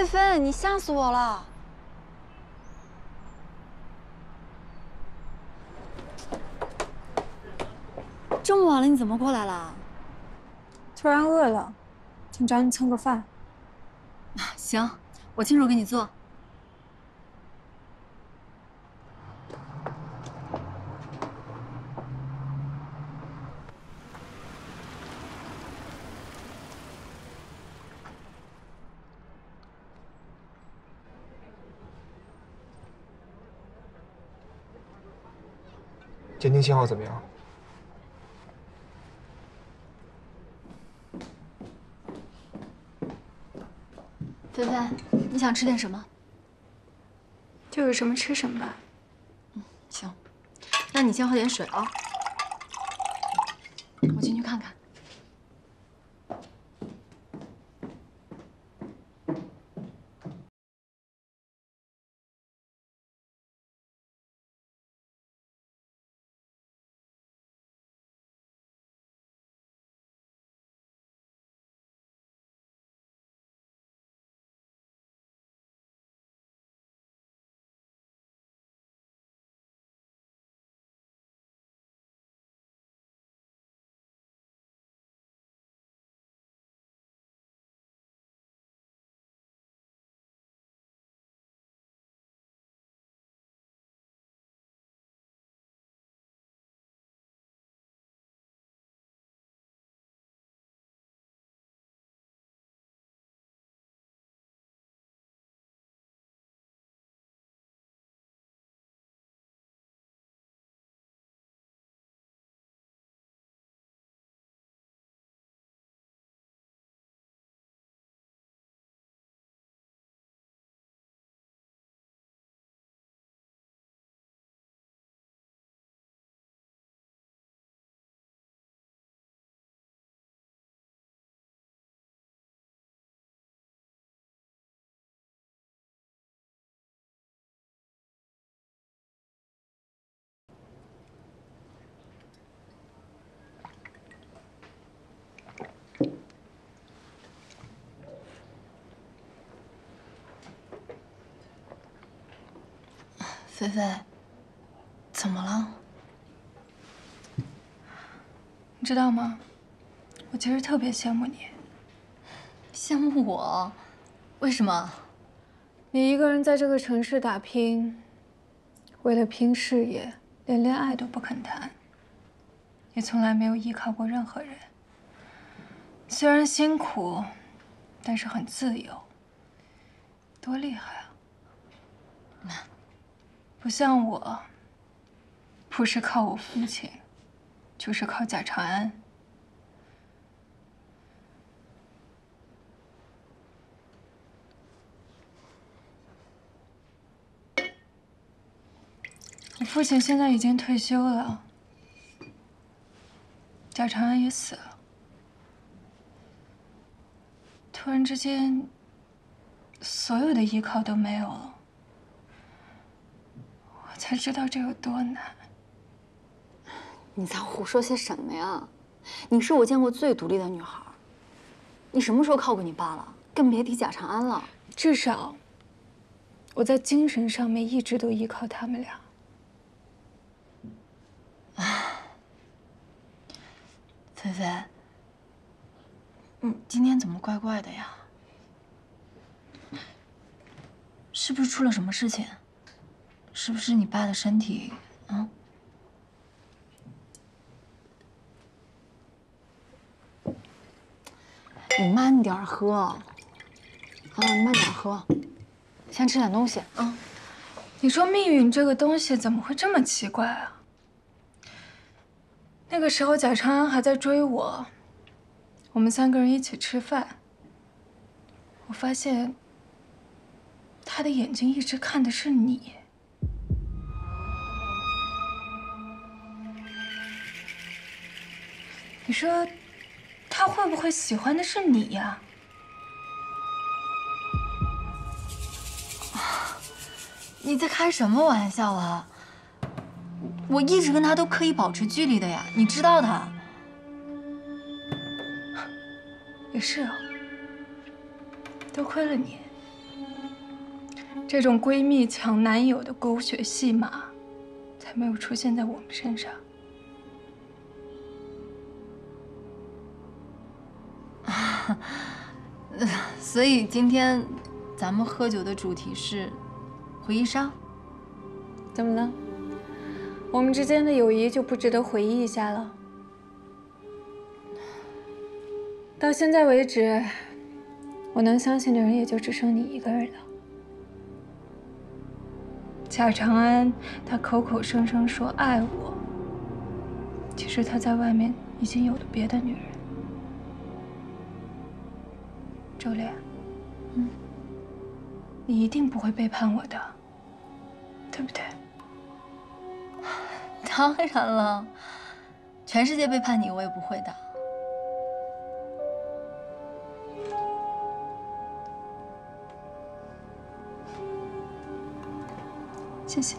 菲菲，你吓死我了！这么晚了，你怎么过来了？突然饿了，想找你蹭个饭。行，我亲手给你做。监听信号怎么样？菲菲，你想吃点什么？就有什么吃什么吧。行，那你先喝点水啊。我进去看看。菲菲，怎么了？你知道吗？我其实特别羡慕你。羡慕我？为什么？你一个人在这个城市打拼，为了拼事业，连恋爱都不肯谈。也从来没有依靠过任何人。虽然辛苦，但是很自由。多厉害啊！不像我，不是靠我父亲，就是靠贾长安。我父亲现在已经退休了，贾长安也死了。突然之间，所有的依靠都没有了，我才知道这有多难。你在胡说些什么呀？你是我见过最独立的女孩。你什么时候靠过你爸了？更别提贾长安了。至少，我在精神上面一直都依靠他们俩。菲菲，你今天怎么怪怪的呀？是不是出了什么事情？是不是你爸的身体啊？你慢点喝，啊，你慢点喝，先吃点东西啊。你说命运这个东西怎么会这么奇怪啊？那个时候贾长安还在追我，我们3个人一起吃饭，我发现他的眼睛一直看的是你。你说他会不会喜欢的是你呀？你在开什么玩笑啊？我一直跟他都刻意保持距离的呀，你知道的。也是哦，多亏了你，这种闺蜜抢男友的狗血戏码，才没有出现在我们身上。所以今天咱们喝酒的主题是回忆杀。怎么了？我们之间的友谊就不值得回忆一下了？到现在为止，我能相信的人也就只剩你一个人了。贾长安，他口口声声说爱我，其实他在外面已经有了别的女人。周莲，你一定不会背叛我的，对不对？当然了，全世界背叛你，我也不会的。谢谢。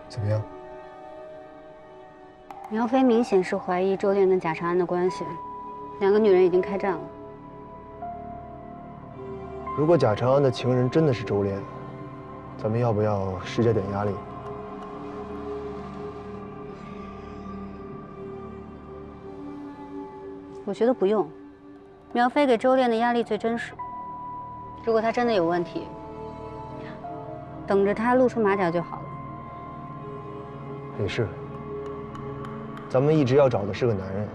怎么样？苗飞明显是怀疑周炼跟贾长安的关系，两个女人已经开战了。如果贾长安的情人真的是周炼，咱们要不要施加点压力？我觉得不用。苗飞给周炼的压力最真实。如果他真的有问题，等着他露出马脚就好了。也是，咱们一直要找的是个男人，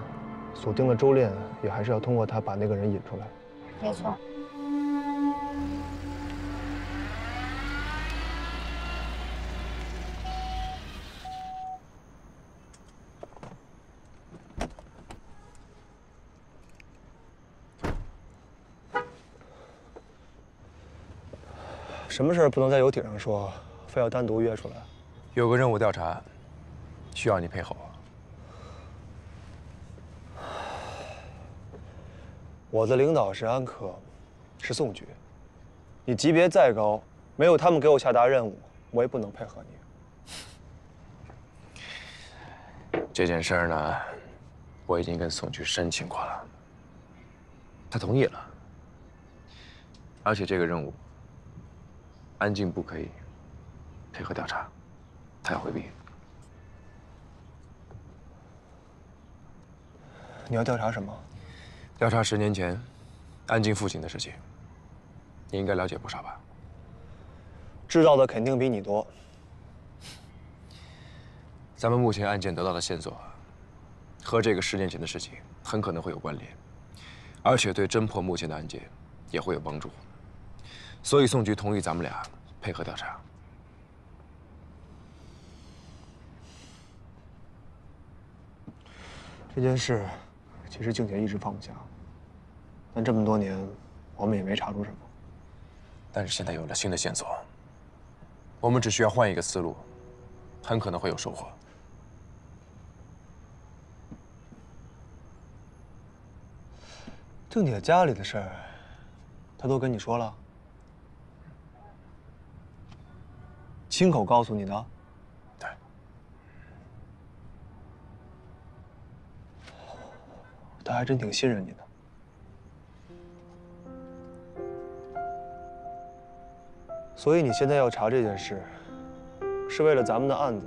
锁定了周炼，也还是要通过他把那个人引出来。没错。什么事儿不能在游艇上说，非要单独约出来？有个任务调查，需要你配合我。我的领导是安科，是宋局。你级别再高，没有他们给我下达任务，我也不能配合你。这件事儿呢，我已经跟宋局申请过了，他同意了。而且这个任务，安静不可以配合调查，他要回避。你要调查什么？调查10年前安静父亲的事情，你应该了解不少吧？知道的肯定比你多。咱们目前案件得到的线索，和这个10年前的事情很可能会有关联，而且对侦破目前的案件也会有帮助。所以宋局同意咱们俩配合调查。这件事，其实静姐一直放不下，但这么多年，我们也没查出什么。但是现在有了新的线索，我们只需要换一个思路，很可能会有收获。静姐家里的事儿，她都跟你说了？亲口告诉你的？对。她还真挺信任你的。所以你现在要查这件事，是为了咱们的案子，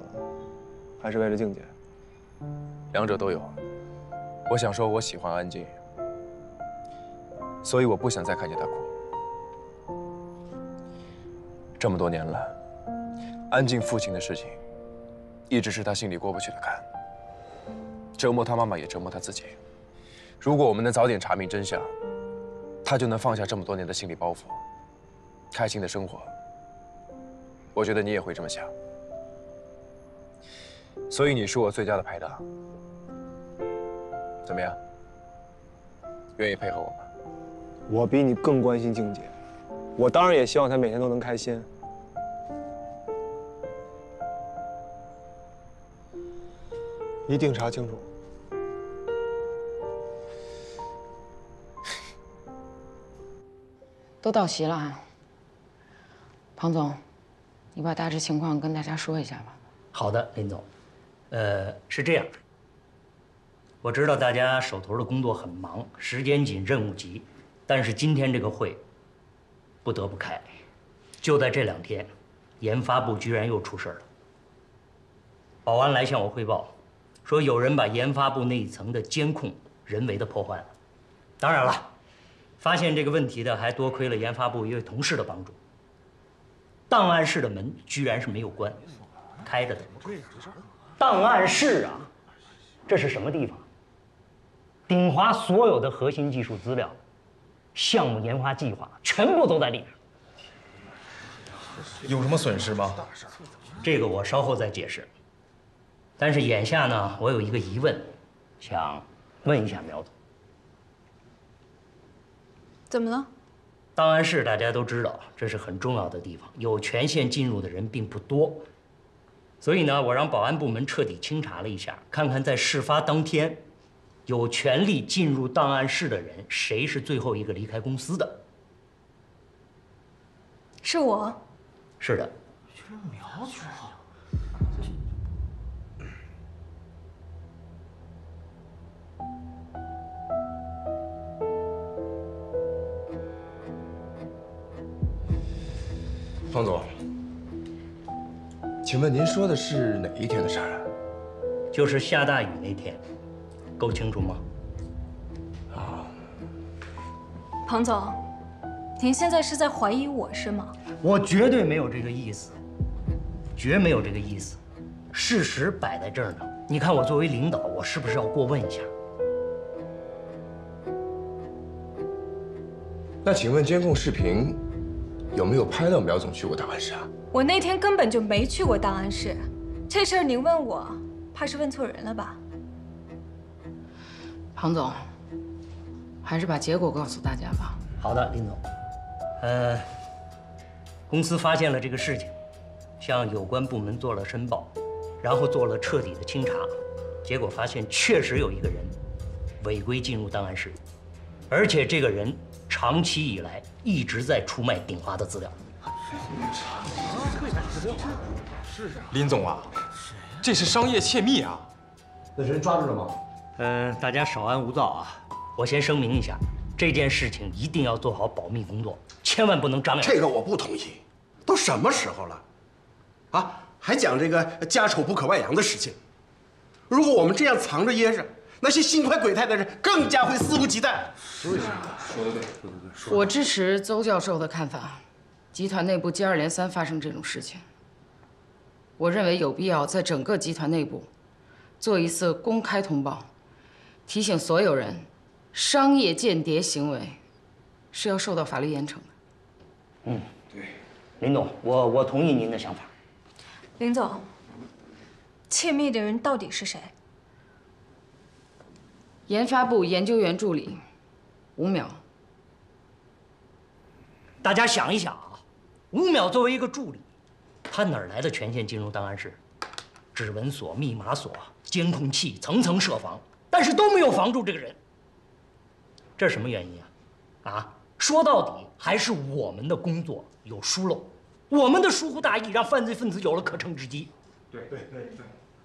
还是为了静姐？两者都有。我想说，我喜欢安静，所以我不想再看见她哭。这么多年了，安静父亲的事情，一直是她心里过不去的坎，折磨她妈妈也折磨她自己。如果我们能早点查明真相，她就能放下这么多年的心理包袱，开心的生活。我觉得你也会这么想，所以你是我最佳的拍档。怎么样？愿意配合我吗？我比你更关心静姐，我当然也希望他每天都能开心。一定查清楚。都到齐了啊。庞总，你把大致情况跟大家说一下吧。好的，林总。是这样，我知道大家手头的工作很忙，时间紧，任务急，但是今天这个会不得不开。就在这2天，研发部居然又出事了。保安来向我汇报，说有人把研发部那一层的监控人为的破坏了。当然了，发现这个问题的还多亏了研发部一位同事的帮助。档案室的门居然是没有关，开着的。档案室啊，这是什么地方？鼎华所有的核心技术资料、项目研发计划全部都在里面。有什么损失吗？这个我稍后再解释。但是眼下呢，我有一个疑问，想问一下苗总。怎么了？档案室大家都知道，这是很重要的地方，有权限进入的人并不多。所以呢，我让保安部门彻底清查了一下，看看在事发当天，有权利进入档案室的人，谁是最后一个离开公司的？是我。是的。苗总。庞总，请问您说的是哪一天的事儿啊？就是下大雨那天，够清楚吗？庞总，您现在是在怀疑我是吗？我绝对没有这个意思，绝没有这个意思。事实摆在这儿呢，你看我作为领导，我是不是要过问一下？那请问监控视频有没有拍到苗总去过档案室啊？我那天根本就没去过档案室，这事儿您问我，怕是问错人了吧？庞总，还是把结果告诉大家吧。好的，林总。公司发现了这个事情，向有关部门做了申报，然后做了彻底的清查，结果发现确实有一个人违规进入档案室，而且这个人长期以来一直在出卖鼎华的资料。林总啊，这是商业窃密啊！那人抓住了吗？大家稍安勿躁啊！我先声明一下，这件事情一定要做好保密工作，千万不能张扬。这个我不同意。都什么时候了，啊，还讲这个家丑不可外扬的事情？如果我们这样藏着掖着，那些心怀鬼胎的人更加会肆无忌惮。说得对，说得对。我支持邹教授的看法，集团内部接二连三发生这种事情，我认为有必要在整个集团内部做一次公开通报，提醒所有人，商业间谍行为是要受到法律严惩的。对，林总，我同意您的想法。林总，窃密的人到底是谁？研发部研究员助理吴淼。大家想一想啊，吴淼作为一个助理，他哪来的权限进入档案室？指纹锁、密码锁、监控器层层设防，但是都没有防住这个人。这是什么原因啊？说到底还是我们的工作有疏漏，我们的疏忽大意让犯罪分子有了可乘之机。对，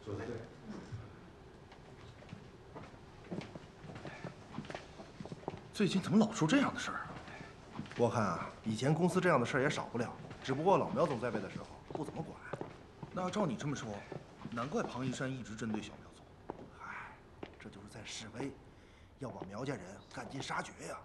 说得对。最近怎么老出这样的事儿啊？我看啊，以前公司这样的事儿也少不了，只不过老苗总在位的时候不怎么管。那要照你这么说，难怪庞一山一直针对小苗总。唉，这就是在示威，要把苗家人赶尽杀绝呀。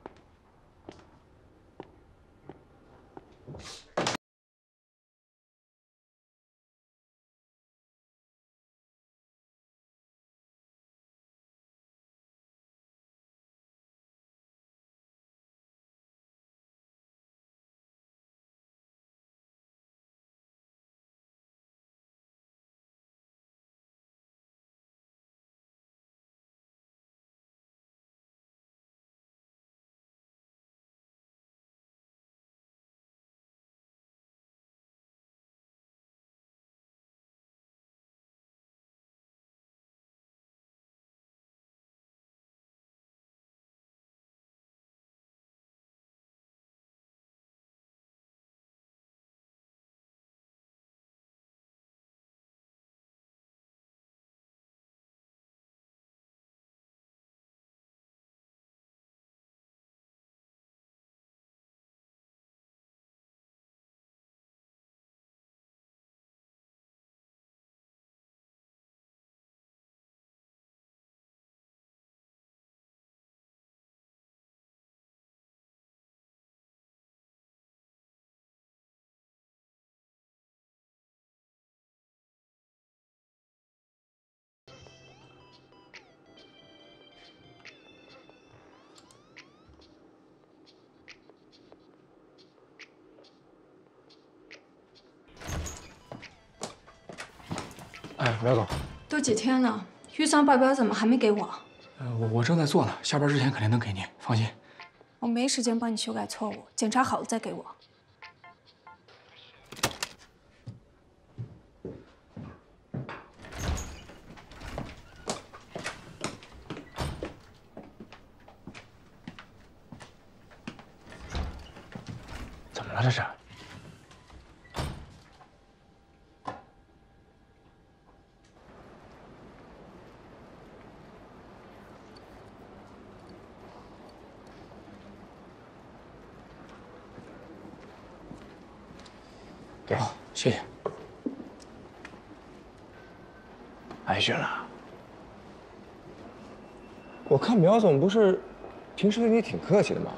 哎，苗总，都几天了，预算报表怎么还没给我？我正在做呢，下班之前肯定能给您，放心。我没时间帮你修改错误，检查好了再给我。怎么了这是？给，谢谢。挨训了。我看苗总不是平时对你挺客气的吗？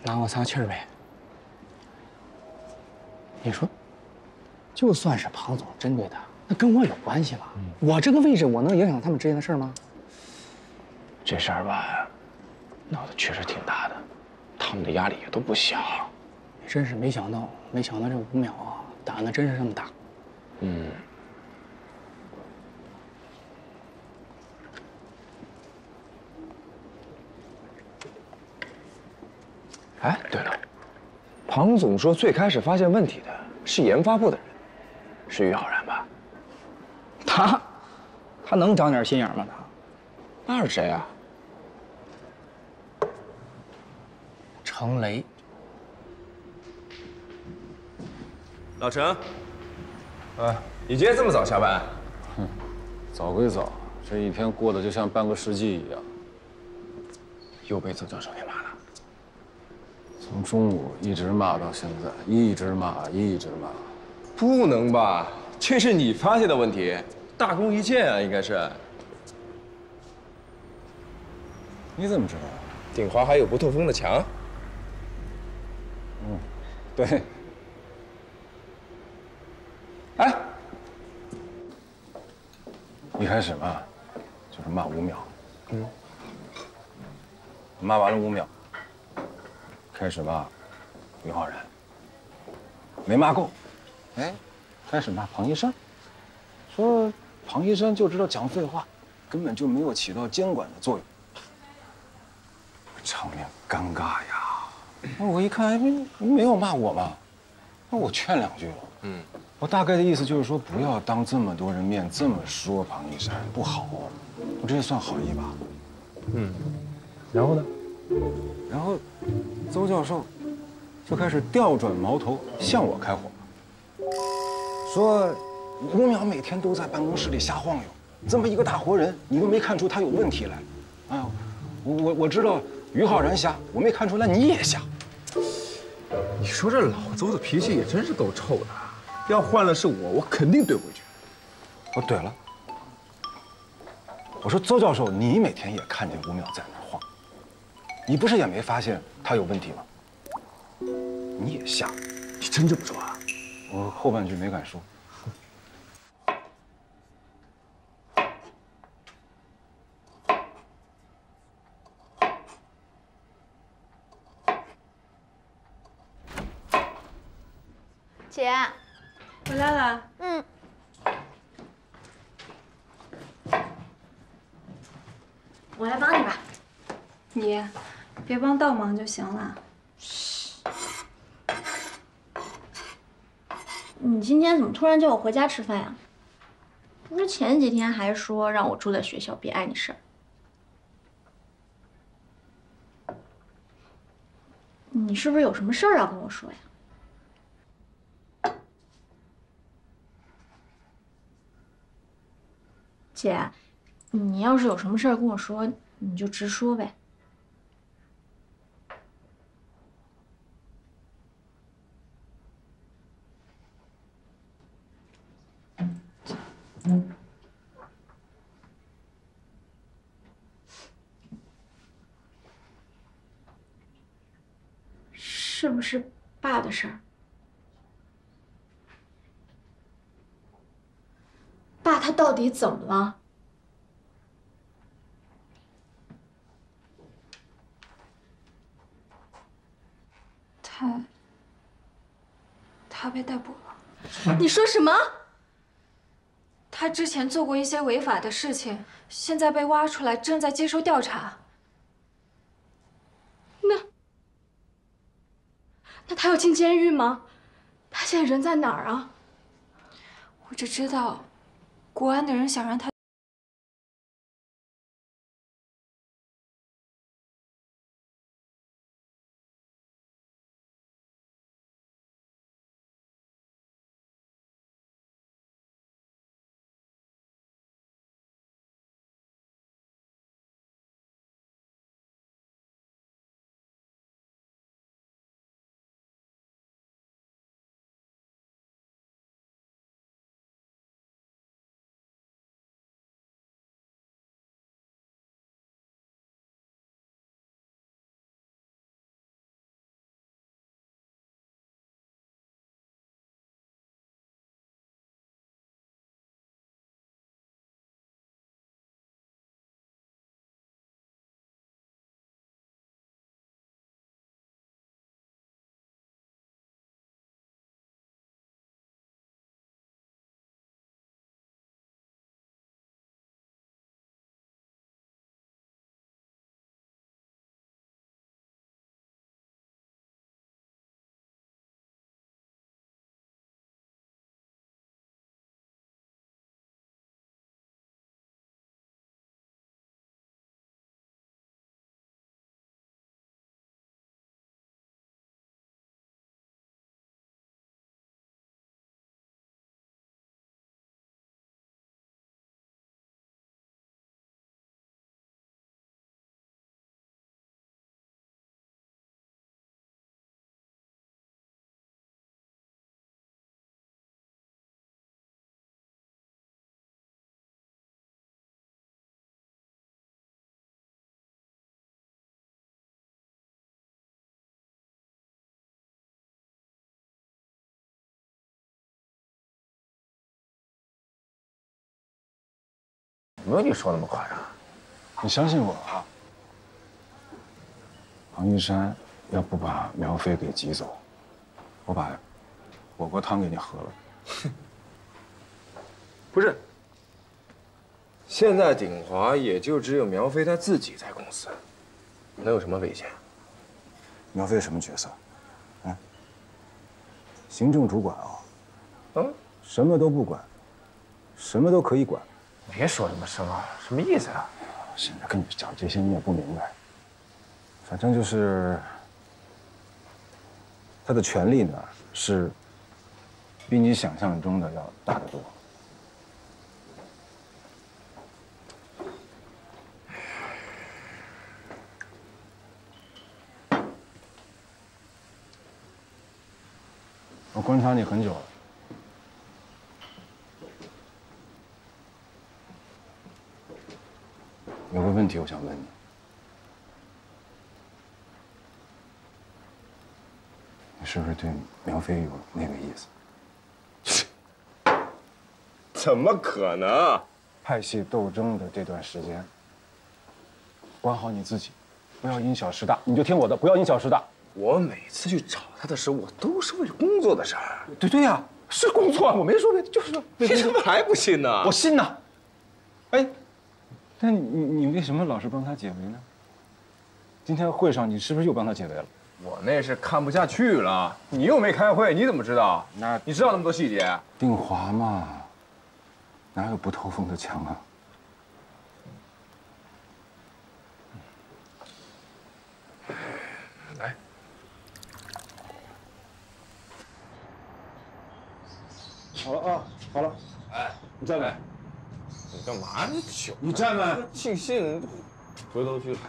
拿我撒气儿呗。你说，就算是庞总针对他，那跟我有关系吗？我这个位置，我能影响他们之间的事儿吗？这事儿吧，闹得确实挺大的，他们的压力也都不小。真是没想到这5秒啊，胆子真是这么大。哎，对了，庞总说最开始发现问题的是研发部的人，是于浩然吧？他能长点心眼吗？那是谁啊？程雷。老程，你今天这么早下班？早归早，这一天过得就像半个世纪一样。又被曾教授给骂了。从中午一直骂到现在，一直骂。不能吧？这是你发现的问题，大功一件啊，应该是。你怎么知道？鼎华还有不透风的墙。对。哎，一开始嘛，就是骂5秒。骂完了5秒，开始骂于浩然，没骂够，开始骂庞医生，说庞医生就知道讲废话，根本就没有起到监管的作用，场面尴尬呀。那我一看，没有骂我嘛，那我劝2句了。我大概的意思就是说，不要当这么多人面这么说庞医生，不好。我这也算好意吧。然后呢？然后，邹教授就开始调转矛头向我开火，说5秒每天都在办公室里瞎晃悠，这么一个大活人，你都没看出他有问题来。啊，我知道于浩然瞎，我没看出来你也瞎。你说这老邹的脾气也真是够臭的，要换了是我肯定怼回去。我怼了，我说邹教授，你每天也看见5秒在那儿晃，你不是也没发现他有问题吗？你也瞎，你真这么说啊？我后半句没敢说。姐，回来了。我来帮你吧。你别帮倒忙就行了。你今天怎么突然叫我回家吃饭呀？不是前几天还说让我住在学校，别碍你事儿。你是不是有什么事儿要跟我说呀？姐，你要是有什么事儿跟我说，你就直说呗。是不是爸的事儿？爸他到底怎么了？他被逮捕了。你说什么？他之前做过一些违法的事情，现在被挖出来，正在接受调查。那他要进监狱吗？他现在人在哪儿啊？我只知道，国安的人想让他。没有你说那么夸张，你相信我啊。庞玉山要不把苗飞给挤走，我把火锅汤给你喝了。不是，现在鼎华也就只有苗飞他自己在公司，能有什么危险？苗飞什么角色？啊？行政主管啊。嗯，什么都不管，什么都可以管。别说那么深奥，什么意思啊？现在跟你讲这些你也不明白，反正就是他的权力呢是比你想象中的要大得多。我观察你很久了。有个问题我想问你，你是不是对苗飞有那个意思？怎么可能？派系斗争的这段时间，管好你自己，不要因小失大。你就听我的，不要因小失大。我每次去找他的时候，我都是为了工作的事儿。对呀，是工作，我没说别的，就是说。你怎么还不信呢？我信呐。哎。但你为什么老是帮他解围呢？今天会上你是不是又帮他解围了？我那是看不下去了。你又没开会，你怎么知道？你知道那么多细节？定华嘛，哪有不透风的墙啊？来，好了啊，好了。哎，你站来。你干嘛呢？酒，你站稳，尽兴，回头去了。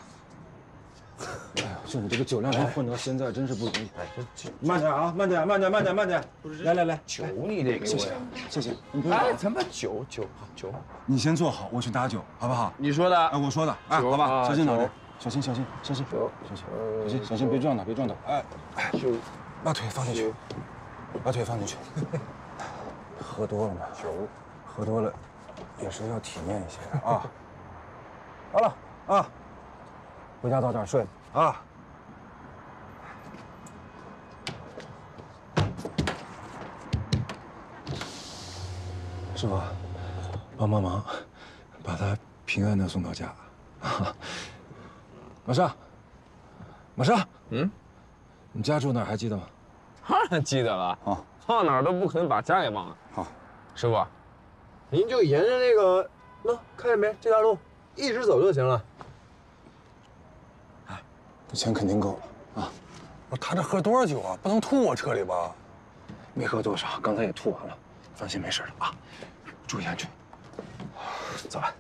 哎呀，就你这个酒量能混到现在，真是不容易。慢点啊，慢点，慢点，慢点，慢点。来，酒你得给我呀！谢谢。哎，怎么酒？你先坐好，我去打酒，好不好？你说的。哎，我说的。哎，好吧，小心脑袋，小心，小心，别撞到，别撞到。哎，酒，把腿放进去，把腿放进去。喝多了嘛，酒，喝多了。也是要体面一些的啊！好了啊，回家早点睡啊！师傅，帮忙，把他平安的送到家。马上，你家住哪儿还记得吗？当然记得了。哦，到哪儿都不可能把家给忘了。好，师傅，您就沿着那个，看见没？这条路一直走就行了。哎，这钱肯定够了啊！他这喝多少酒啊？不能吐我车里吧？没喝多少，刚才也吐完了，放心没事的啊。注意安全。走吧。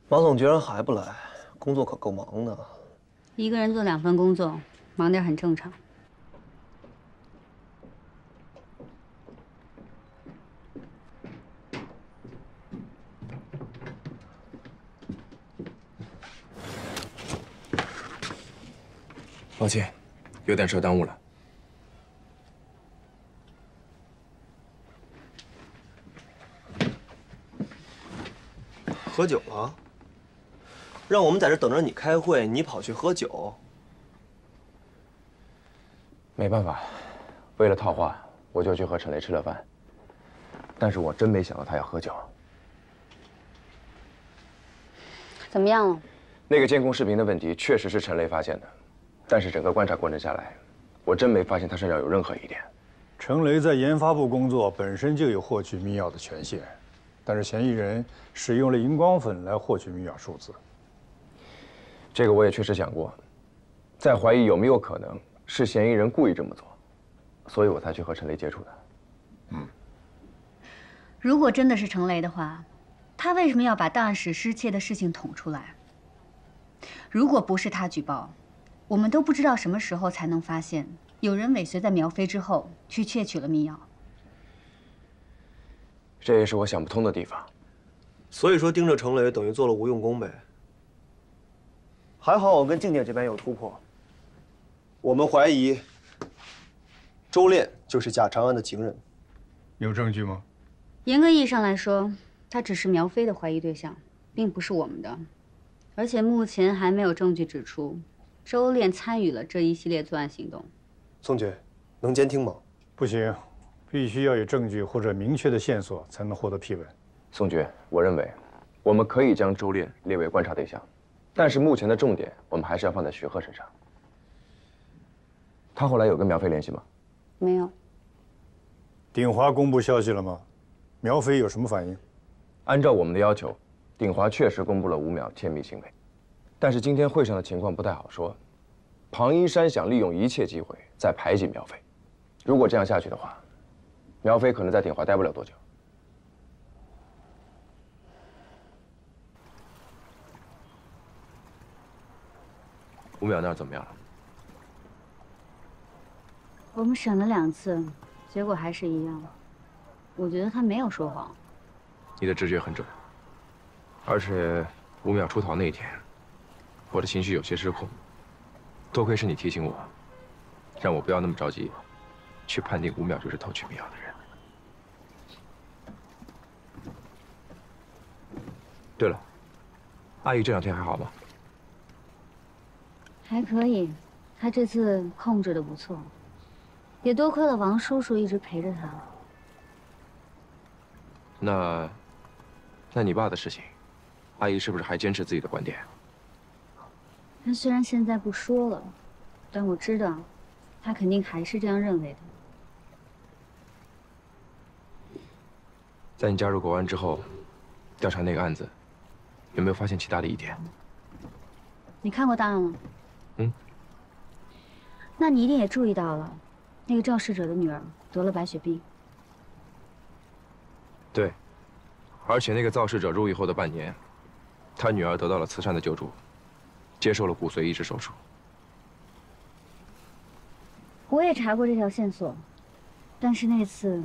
马总居然还不来，工作可够忙的。一个人做2份工作，忙点很正常。抱歉，有点事耽误了。喝酒了？让我们在这等着你开会，你跑去喝酒？没办法，为了套话，我就去和陈雷吃了饭。但是我真没想到他要喝酒。怎么样了？那个监控视频的问题确实是陈雷发现的，但是整个观察过程下来，我真没发现他身上有任何疑点。陈雷在研发部工作本身就有获取密钥的权限，但是嫌疑人使用了荧光粉来获取密钥数字。这个我也确实想过，在怀疑有没有可能是嫌疑人故意这么做，所以我才去和陈雷接触的。如果真的是陈雷的话，他为什么要把档案室失窃的事情捅出来？如果不是他举报，我们都不知道什么时候才能发现有人尾随在苗飞之后去窃取了密钥。这也是我想不通的地方。所以说盯着程雷等于做了无用功呗。还好我跟静姐这边有突破，我们怀疑周炼就是贾长安的情人。有证据吗？严格意义上来说，他只是苗飞的怀疑对象，并不是我们的。而且目前还没有证据指出周炼参与了这一系列作案行动。宋局，能监听吗？不行，必须要有证据或者明确的线索才能获得批文。宋局，我认为我们可以将周炼列为观察对象，但是目前的重点我们还是要放在徐鹤身上。他后来有跟苗飞联系吗？没有。鼎华公布消息了吗？苗飞有什么反应？按照我们的要求，鼎华确实公布了吴淼窃密行为，但是今天会上的情况不太好说。庞一山想利用一切机会再排挤苗飞，如果这样下去的话，苗飞可能在鼎华待不了多久。吴淼那儿怎么样了？我们审了2次，结果还是一样。我觉得他没有说谎。你的直觉很准，而且吴淼出逃那一天，我的情绪有些失控。多亏是你提醒我，让我不要那么着急，去判定吴淼就是偷取密钥的人。对了，阿姨这2天还好吗？还可以，他这次控制的不错，也多亏了王叔叔一直陪着他。那你爸的事情，阿姨是不是还坚持自己的观点？他虽然现在不说了，但我知道，他肯定还是这样认为的。在你加入国安之后，调查那个案子，有没有发现其他的疑点？你看过档案吗？那你一定也注意到了，那个肇事者的女儿得了白血病。对，而且那个肇事者入狱后的半年，他女儿得到了慈善的救助，接受了骨髓移植手术。我也查过这条线索，但是那次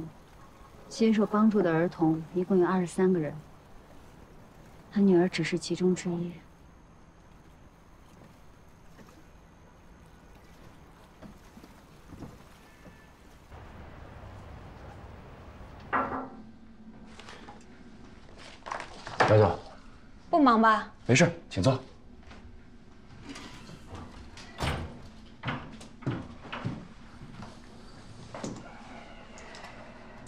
接受帮助的儿童一共有23个人，他女儿只是其中之一。苗总，不忙吧？没事，请坐。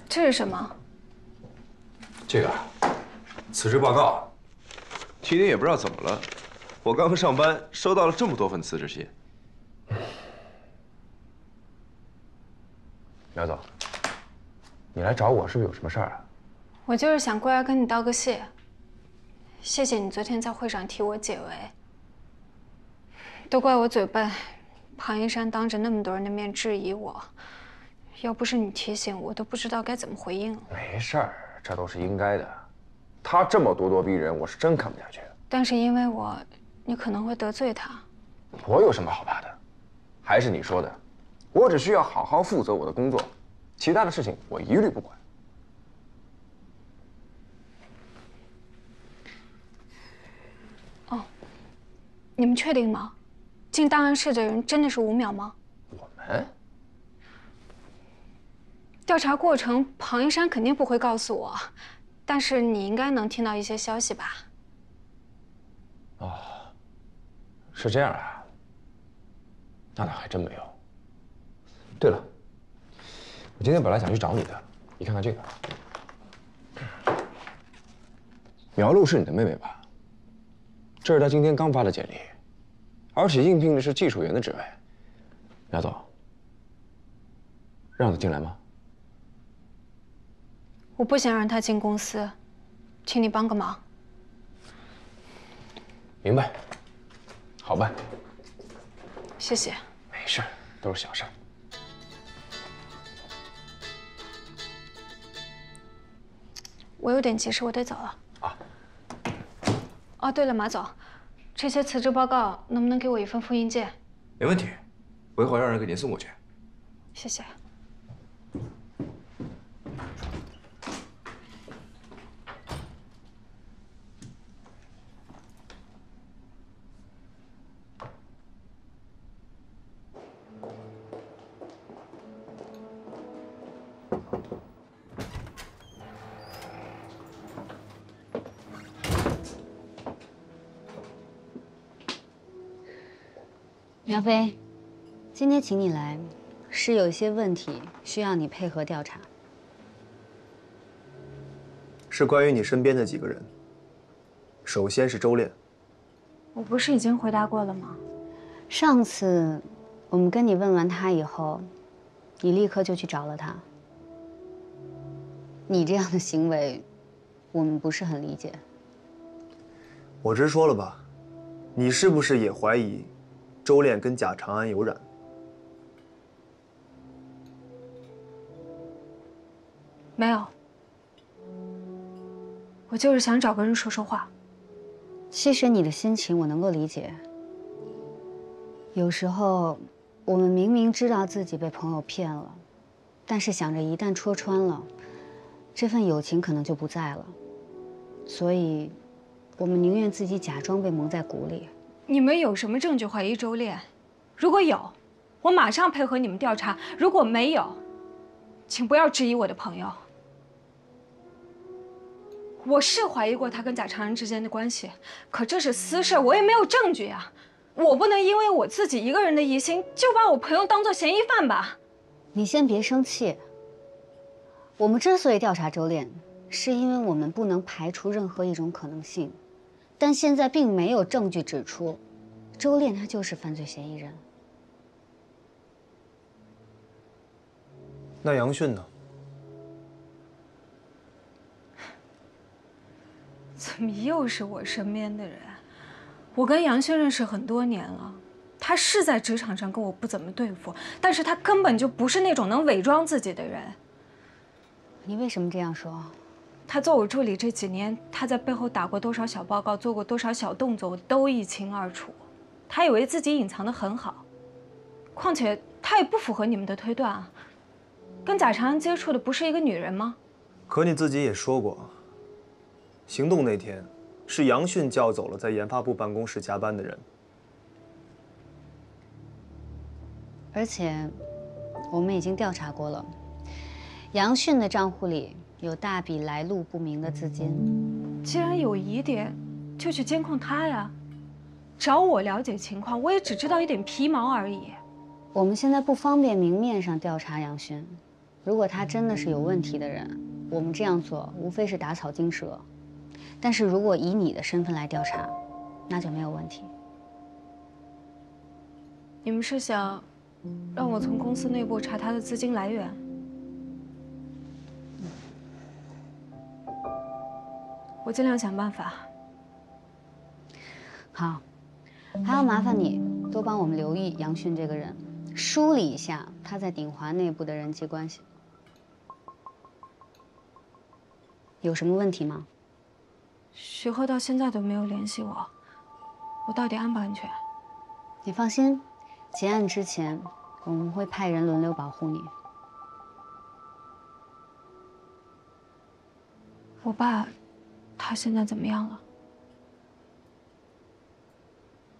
这是什么？这个辞职报告。今天也不知道怎么了，我刚上班收到了这么多份辞职信。苗总，你来找我是不是有什么事儿啊？我就是想过来跟你道个谢。谢谢你昨天在会上替我解围。都怪我嘴笨，庞一山当着那么多人的面质疑我，要不是你提醒我，都不知道该怎么回应。没事儿，这都是应该的。他这么咄咄逼人，我是真看不下去。但是因为我，你可能会得罪他。我有什么好怕的？还是你说的，我只需要好好负责我的工作，其他的事情我一律不管。哦，你们确定吗？进档案室的人真的是吴淼吗？我们调查过程，庞一山肯定不会告诉我，但是你应该能听到一些消息吧？哦，是这样啊，那倒还真没有。对了，我今天本来想去找你的，你看看这个，苗露是你的妹妹吧？这是她今天刚发的简历，而且应聘的是技术员的职位。苗总，让她进来吗？我不想让她进公司，请你帮个忙。明白，好办。谢谢。没事，都是小事。我有点急事，我得走了。啊。哦，对了，马总，这些辞职报告能不能给我一份复印件？没问题，我一会儿让人给您送过去。谢谢。苗飞，今天请你来，是有一些问题需要你配合调查。是关于你身边的几个人。首先是周炼。我不是已经回答过了吗？上次我们跟你问完他以后，你立刻就去找了他。你这样的行为，我们不是很理解。我直说了吧，你是不是也怀疑周炼跟贾长安有染？没有，我就是想找个人说说话。其实你的心情我能够理解。有时候，我们明明知道自己被朋友骗了，但是想着一旦戳穿了，这份友情可能就不在了，所以，我们宁愿自己假装被蒙在鼓里。你们有什么证据怀疑周炼？如果有，我马上配合你们调查；如果没有，请不要质疑我的朋友。我是怀疑过他跟贾长安之间的关系，可这是私事，我也没有证据啊。我不能因为我自己一个人的疑心，就把我朋友当作嫌疑犯吧？你先别生气。我们之所以调查周炼，是因为我们不能排除任何一种可能性，但现在并没有证据指出周炼他就是犯罪嫌疑人。那杨迅呢？怎么又是我身边的人？我跟杨迅认识很多年了，他是在职场上跟我不怎么对付，但是他根本就不是那种能伪装自己的人。你为什么这样说？他做我助理这几年，他在背后打过多少小报告，做过多少小动作，我都一清二楚。他以为自己隐藏得很好，况且他也不符合你们的推断啊。跟贾长安接触的不是一个女人吗？可你自己也说过，行动那天是杨迅叫走了在研发部办公室加班的人。而且，我们已经调查过了，杨迅的账户里有大笔来路不明的资金。既然有疑点，就去监控他呀。找我了解情况，我也只知道一点皮毛而已。我们现在不方便明面上调查杨轩，如果他真的是有问题的人，我们这样做无非是打草惊蛇。但是如果以你的身份来调查，那就没有问题。你们是想让我从公司内部查他的资金来源？我尽量想办法。好，还要麻烦你多帮我们留意杨迅这个人，梳理一下他在鼎华内部的人际关系。有什么问题吗？徐鹤到现在都没有联系我，我到底安不安全？你放心，结案之前我们会派人轮流保护你。我爸，他现在怎么样了？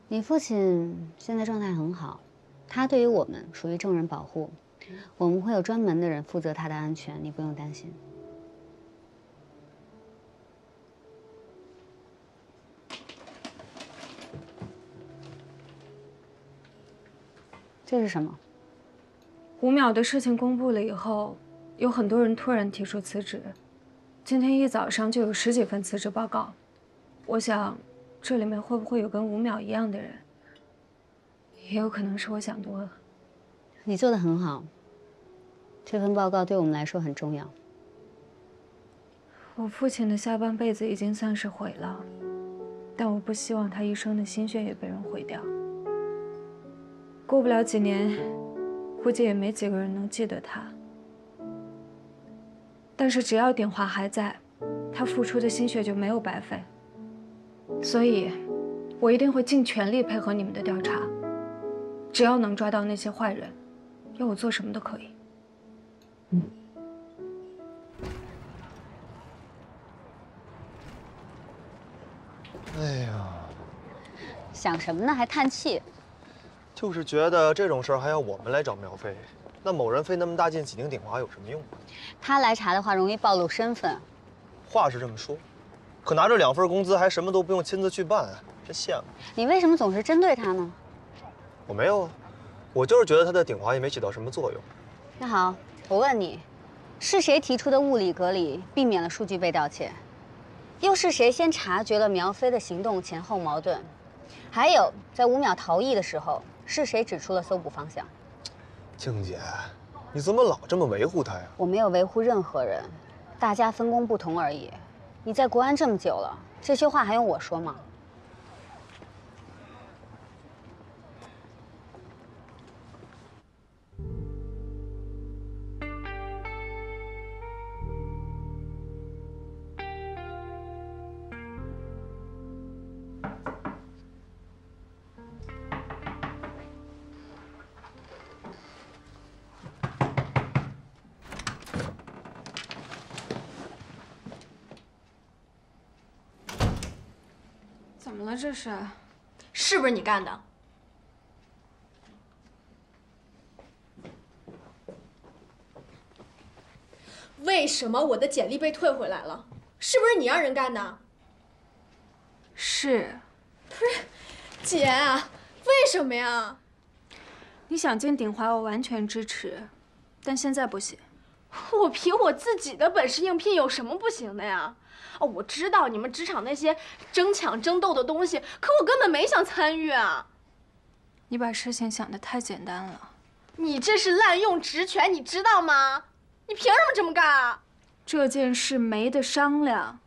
你父亲现在状态很好，他对于我们属于证人保护，我们会有专门的人负责他的安全，你不用担心。这是什么？5秒的事情公布了以后，有很多人突然提出辞职，今天一早上就有10几份辞职报告。我想，这里面会不会有跟5秒一样的人？也有可能是我想多了。你做得很好，这份报告对我们来说很重要。我父亲的下半辈子已经算是毁了，但我不希望他一生的心血也被人毁掉。过不了几年，估计也没几个人能记得他。但是只要鼎华还在，他付出的心血就没有白费。所以，我一定会尽全力配合你们的调查。只要能抓到那些坏人，要我做什么都可以。哎呀，想什么呢？还叹气？就是觉得这种事儿还要我们来找苗飞，那某人费那么大劲挤进鼎华有什么用啊？他来查的话，容易暴露身份。话是这么说，可拿着2份工资还什么都不用亲自去办，真羡慕。你为什么总是针对他呢？我没有啊，我就是觉得他在鼎华也没起到什么作用。那好，我问你，是谁提出的物理隔离，避免了数据被盗窃？又是谁先察觉了苗飞的行动前后矛盾？还有，在5秒逃逸的时候，是谁指出了搜捕方向？静姐，你怎么老这么维护他呀？我没有维护任何人，大家分工不同而已。你在国安这么久了，这些话还用我说吗？怎么了？这是？是不是你干的？为什么我的简历被退回来了？是不是你让人干的？是。不是，姐啊，为什么呀？你想进鼎华，我完全支持，但现在不行。我凭我自己的本事应聘，有什么不行的呀？哦，我知道你们职场那些争抢争斗的东西，可我根本没想参与啊！你把事情想得太简单了。你这是滥用职权，你知道吗？你凭什么这么干啊？这件事没得商量。